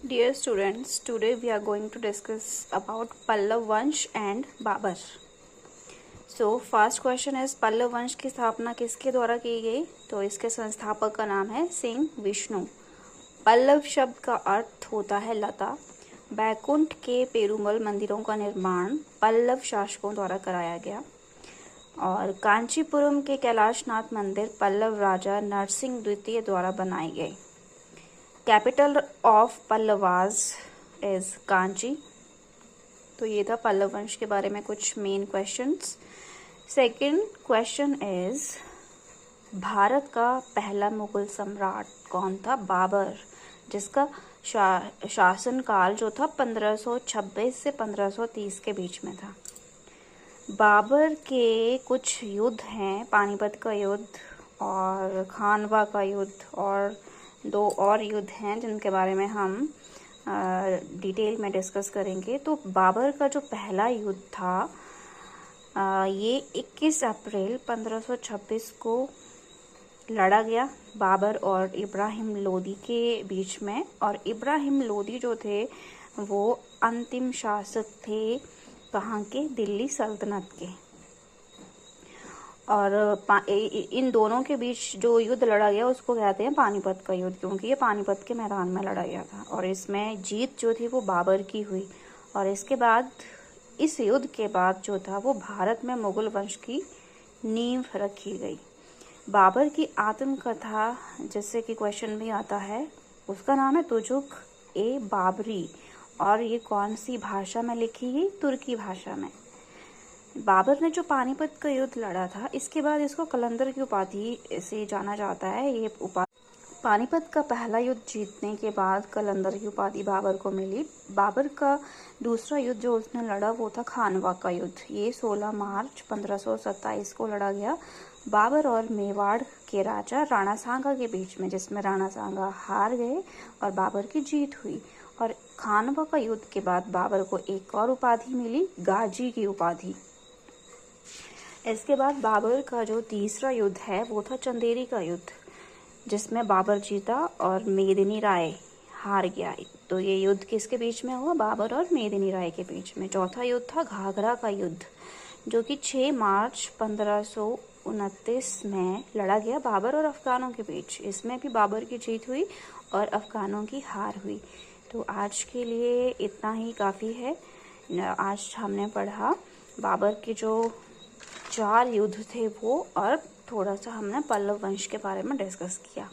Dear students, today we are going to discuss about Pallav Vansh and Babur. So first question is Pallav वंश की स्थापना किसके द्वारा की गई? तो इसके संस्थापक का नाम है सिंह विष्णु। पल्लव शब्द का अर्थ होता है लता। बैकुंठ के पेरुमल मंदिरों का निर्माण पल्लव शासकों द्वारा कराया गया और कांचीपुरम के कैलाशनाथ मंदिर पल्लव राजा नरसिंह द्वितीय द्वारा बनाए गए। Capital of Pallavas is Kanchi. तो ये था पल्लव वंश के बारे में कुछ main questions. Second question is Bharat का पहला मुगल सम्राट कौन था? बाबर, जिसका शासन काल जो था 1526 से 1530 के बीच में था। बाबर के कुछ युद्ध हैं, पानीपत का युद्ध और खानवा का युद्ध और दो और युद्ध हैं जिनके बारे में हम डिटेल में डिस्कस करेंगे। तो बाबर का जो पहला युद्ध था ये 21 अप्रैल 1526 को लड़ा गया बाबर और इब्राहिम लोदी के बीच में। और इब्राहिम लोदी जो थे वो अंतिम शासक थे कहाँ के? दिल्ली सल्तनत के। और इन दोनों के बीच जो युद्ध लड़ा गया उसको कहते हैं पानीपत का युद्ध, क्योंकि ये पानीपत के मैदान में लड़ा गया था और इसमें जीत जो थी वो बाबर की हुई। और इसके बाद इस युद्ध के बाद जो था वो भारत में मुगल वंश की नींव रखी गई। बाबर की आत्मकथा जैसे कि क्वेश्चन भी आता है, उसका नाम है तुजुक ए बाबरी और ये कौन सी भाषा में लिखी गई? तुर्की भाषा में। बाबर ने जो पानीपत का युद्ध लड़ा था इसके बाद इसको कलंदर की उपाधि से जाना जाता है। ये पानीपत का पहला युद्ध जीतने के बाद कलंदर की उपाधि बाबर को मिली। बाबर का दूसरा युद्ध जो उसने लड़ा वो था खानवा का युद्ध। ये 16 मार्च 1527 को लड़ा गया बाबर और मेवाड़ के राजा राणा सांगा के बीच में, जिसमें राणा सांगा हार गए और बाबर की जीत हुई। और खानवा का युद्ध के बाद बाबर को एक और उपाधि मिली, गाजी की उपाधि। इसके बाद बाबर का जो तीसरा युद्ध है वो था चंदेरी का युद्ध, जिसमें बाबर जीता और मेदिनी राय हार गया। तो ये युद्ध किसके बीच में हुआ? बाबर और मेदिनी राय के बीच में। चौथा युद्ध था घाघरा का युद्ध, जो कि 6 मार्च 1529 में लड़ा गया बाबर और अफगानों के बीच। इसमें भी बाबर की जीत हुई और अफगानों की हार हुई। तो आज के लिए इतना ही काफ़ी है। आज हमने पढ़ा बाबर के जो 4 युद्ध थे वो, और थोड़ा सा हमने पल्लव वंश के बारे में डिस्कस किया।